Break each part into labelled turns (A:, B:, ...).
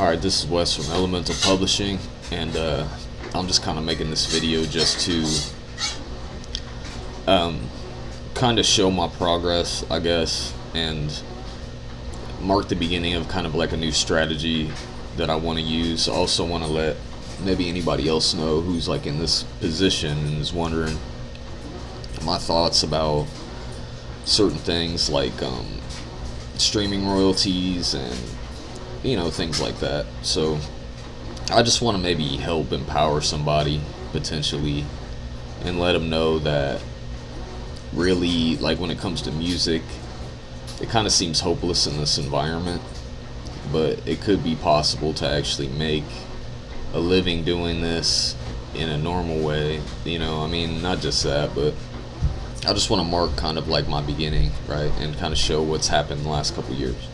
A: Alright, this is Wes from Elemental Publishing, and I'm just kind of making this video just to kind of show my progress, I guess, and mark the beginning of kind of like a new strategy that I want to use. I also want to let maybe anybody else know who's like in this position and is wondering my thoughts about certain things like streaming royalties and things like that. So I just want to maybe help empower somebody potentially and let them know that really, like, when it comes to music, it kind of seems hopeless in this environment, but it could be possible to actually make a living doing this in a normal way. Not just that, but I just want to mark kind of like my beginning, right, and kind of show what's happened in the last couple years.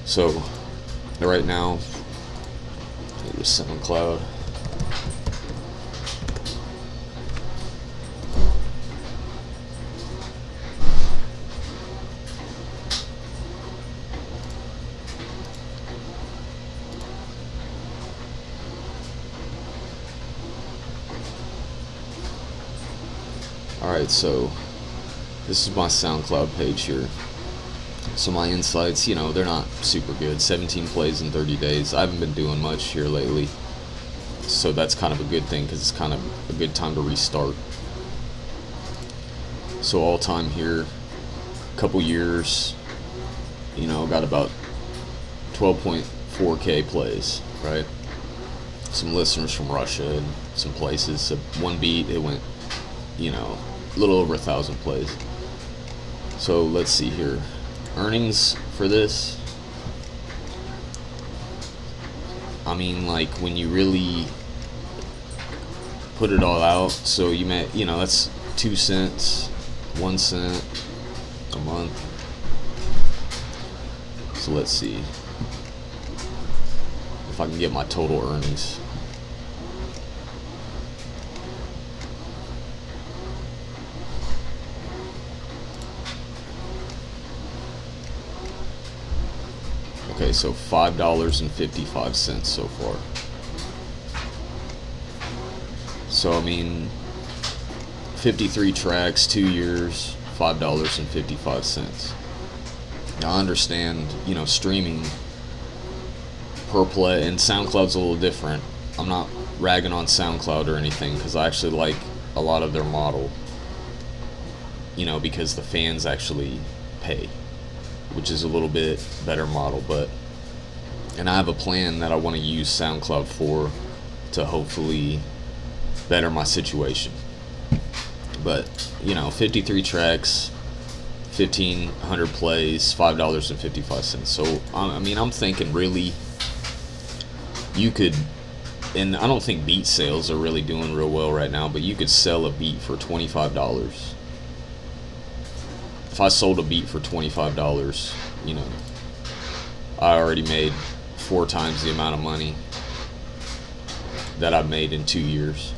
A: So right now, here's SoundCloud. Alright, so this is my SoundCloud page here. So my insights, they're not super good. 17 plays in 30 days. I haven't been doing much here lately, so that's kind of a good thing because it's kind of a good time to restart. So all time here, couple years, got about 12.4k plays, right? Some listeners from Russia and some places. So one beat, it went, a little over 1,000 plays. So let's see here. Earnings for this, like when you really put it all out, so you may, that's 2 cents, 1 cent a month. So let's see if I can get my total earnings. Okay, so $5.55 so far. So 53 tracks, 2 years, $5.55. Now I understand, streaming per play, and SoundCloud's a little different. I'm not ragging on SoundCloud or anything because I actually like a lot of their model, because the fans actually pay, which is a little bit better model. And I have a plan that I want to use SoundCloud for to hopefully better my situation. But 53 tracks, 1,500 plays, $5.55. So I'm thinking really you could, and I don't think beat sales are really doing real well right now, but you could sell a beat for $25. If I sold a beat for $25, I already made 4 times the amount of money that I've made in 2 years.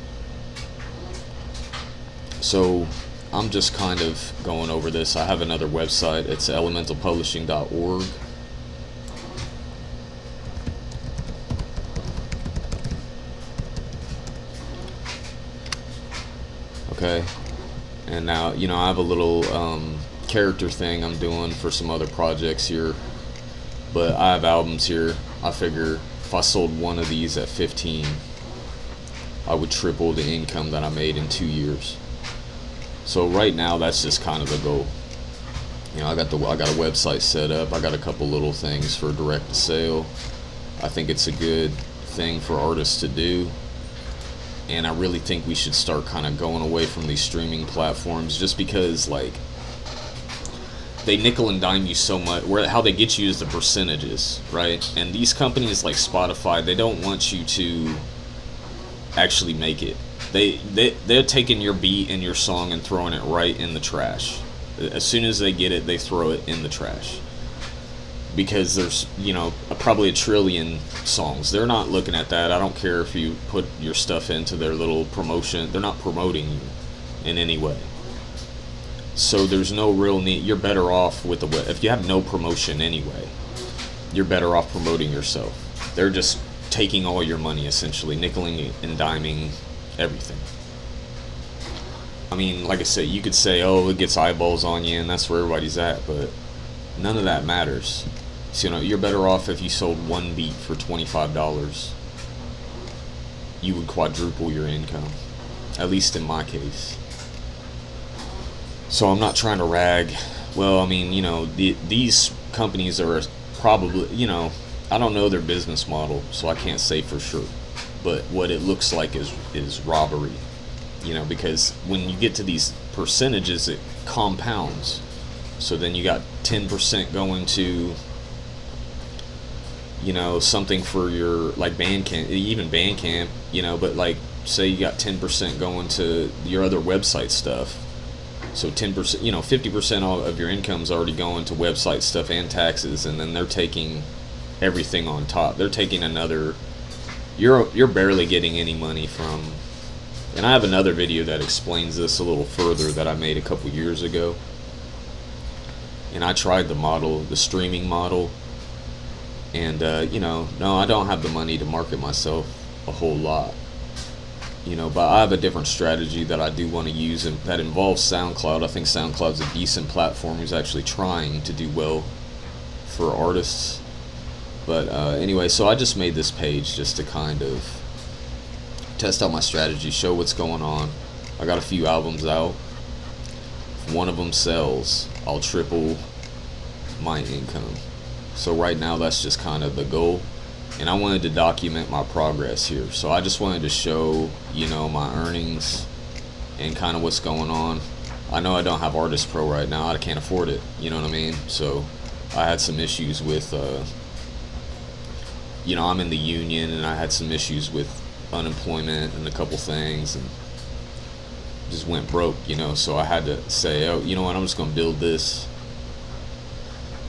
A: So I'm just kind of going over this. I have another website. It's elementalpublishing.org. Okay. And now, I have a little character thing I'm doing for some other projects here, but I have albums here. I figure if I sold one of these at 15, I would triple the income that I made in 2 years. So right now, that's just kind of the goal. I got a website set up. I got a couple little things for direct to sale. I think it's a good thing for artists to do. And I really think we should start kind of going away from these streaming platforms, just because, like, they nickel and dime you so much. How they get you is the percentages, right? And these companies like Spotify, they don't want you to actually make it. They're taking your beat and your song and throwing it right in the trash. As soon as they get it, they throw it in the trash. Because there's, probably a trillion songs. They're not looking at that. I don't care if you put your stuff into their little promotion. They're not promoting you in any way. So there's no real need. You're better off with the web. If you have no promotion anyway, you're better off promoting yourself. They're just taking all your money, essentially, nickeling and diming everything. I mean, like I said, you could say, oh, it gets eyeballs on you, and that's where everybody's at, but none of that matters. So, you're better off if you sold one beat for $25. You would quadruple your income, at least in my case. So I'm not trying to rag. Well, I mean, these companies are probably, I don't know their business model, so I can't say for sure. But what it looks like is robbery, because when you get to these percentages, it compounds. So then you got 10% going to, something for your, like, Bandcamp, even Bandcamp, but, like, say you got 10% going to your other website stuff. So 10%, 50% of your income is already going to website stuff and taxes, and then they're taking everything on top. They're taking another, you're barely getting any money from, and I have another video that explains this a little further that I made a couple years ago. And I tried the streaming model, and no, I don't have the money to market myself a whole lot, but I have a different strategy that I do want to use, and that involves SoundCloud. I think SoundCloud's a decent platform who's actually trying to do well for artists. But anyway, so I just made this page just to kind of test out my strategy, show what's going on. I got a few albums out. If one of them sells, I'll triple my income. So right now, that's just kind of the goal. And I wanted to document my progress here. So I just wanted to show, my earnings and kind of what's going on. I know I don't have Artist Pro right now. I can't afford it. You know what I mean? So I had some issues with, I'm in the union, and I had some issues with unemployment and a couple things, and just went broke, So I had to say, oh, you know what? I'm just going to build this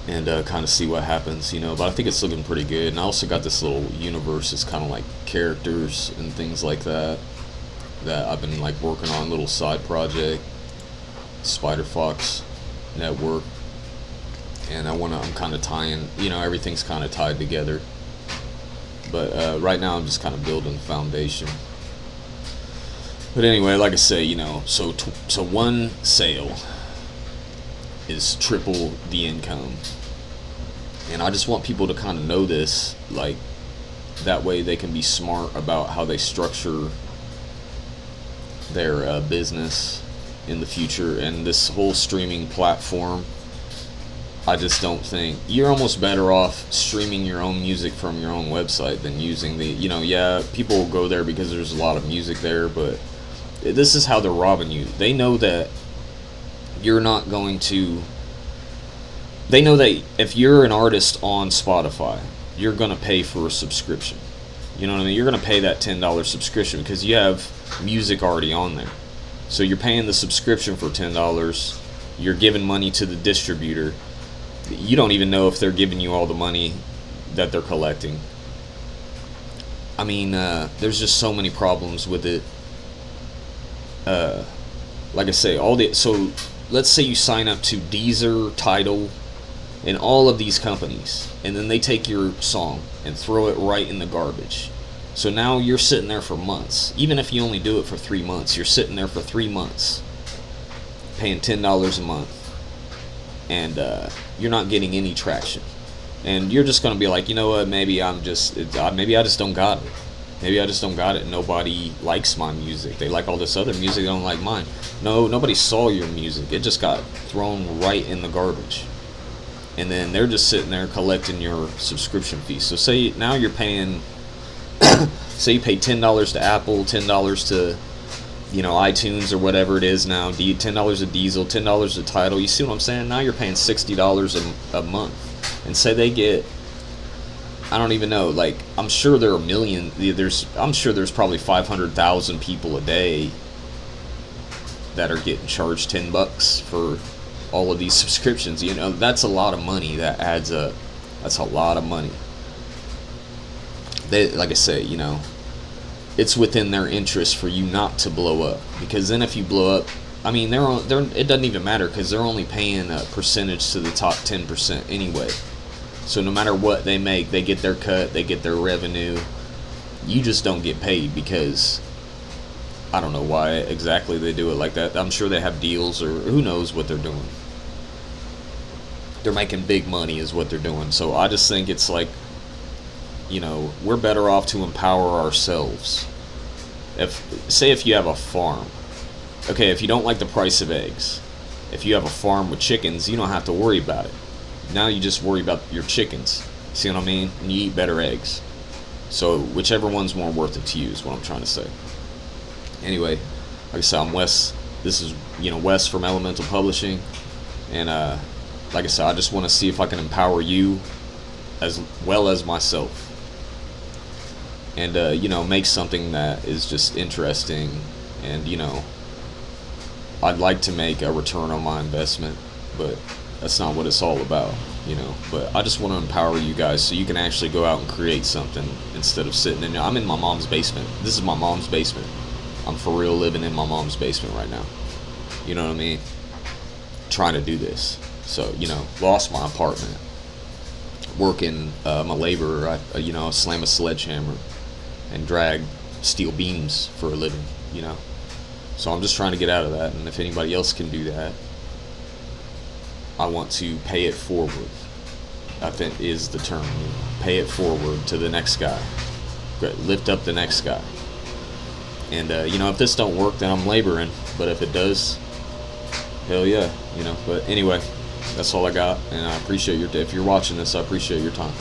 A: and kind of see what happens, but I think it's looking pretty good. And I also got this little universe, it's kind of like characters and things like that I've been like working on, little side project, Spider Fox Network, and I'm kind of tying, everything's kind of tied together. But right now I'm just kind of building the foundation. But anyway, like I say, so one sale is triple the income. And I just want people to kind of know this, like, that way they can be smart about how they structure their business in the future. And this whole streaming platform, I just don't think, you're almost better off streaming your own music from your own website than using the, people will go there because there's a lot of music there, but this is how they're robbing you. They know that you're not going to, they know that if you're an artist on Spotify, you're going to pay for a subscription. You know what I mean? You're going to pay that $10 subscription because you have music already on there. So you're paying the subscription for $10. You're giving money to the distributor. You don't even know if they're giving you all the money that they're collecting. I mean, there's just so many problems with it. Like I say, so let's say you sign up to Deezer, Tidal, and all of these companies, and then they take your song and throw it right in the garbage. So now you're sitting there for months. Even if you only do it for 3 months, you're sitting there for 3 months paying $10 a month, and you're not getting any traction. And you're just going to be like, you know what, maybe I just don't got it. Maybe I just don't got it. Nobody likes my music. They like all this other music. They don't like mine. No, nobody saw your music. It just got thrown right in the garbage. And then they're just sitting there collecting your subscription fee. So say now you're paying, say you pay $10 to Apple, $10 to, iTunes or whatever it is now, $10 to Diesel, $10 to Tidal. You see what I'm saying? Now you're paying $60 a month. And say they get, I don't even know, like, I'm sure there are I'm sure there's probably 500,000 people a day that are getting charged $10 for all of these subscriptions. That's a lot of money that adds up. That's a lot of money. They, like I say, it's within their interest for you not to blow up, because then if you blow up, I mean, it doesn't even matter because they're only paying a percentage to the top 10% anyway. So no matter what they make, they get their cut, they get their revenue. You just don't get paid because I don't know why exactly they do it like that. I'm sure they have deals or who knows what they're doing. They're making big money is what they're doing. So I just think it's like, we're better off to empower ourselves. If you have a farm, okay, if you don't like the price of eggs, if you have a farm with chickens, you don't have to worry about it. Now you just worry about your chickens. See what I mean? And you eat better eggs. So whichever one's more worth it to you is what I'm trying to say. Anyway, like I said, I'm Wes. This is Wes from Elemental Publishing, and like I said, I just want to see if I can empower you as well as myself, and make something that is just interesting, and I'd like to make a return on my investment, but that's not what it's all about. But I just want to empower you guys so you can actually go out and create something instead of sitting in. I'm in my mom's basement. This is my mom's basement. I'm for real living in my mom's basement right now. You know what I mean? Trying to do this. So, lost my apartment. Working, I'm a laborer. I slam a sledgehammer and drag steel beams for a living, So I'm just trying to get out of that. And if anybody else can do that, I want to pay it forward. I think is the term. Pay it forward to the next guy. Lift up the next guy. And if this don't work, then I'm laboring. But if it does, hell yeah, But anyway, that's all I got. And I appreciate if you're watching this, I appreciate your time.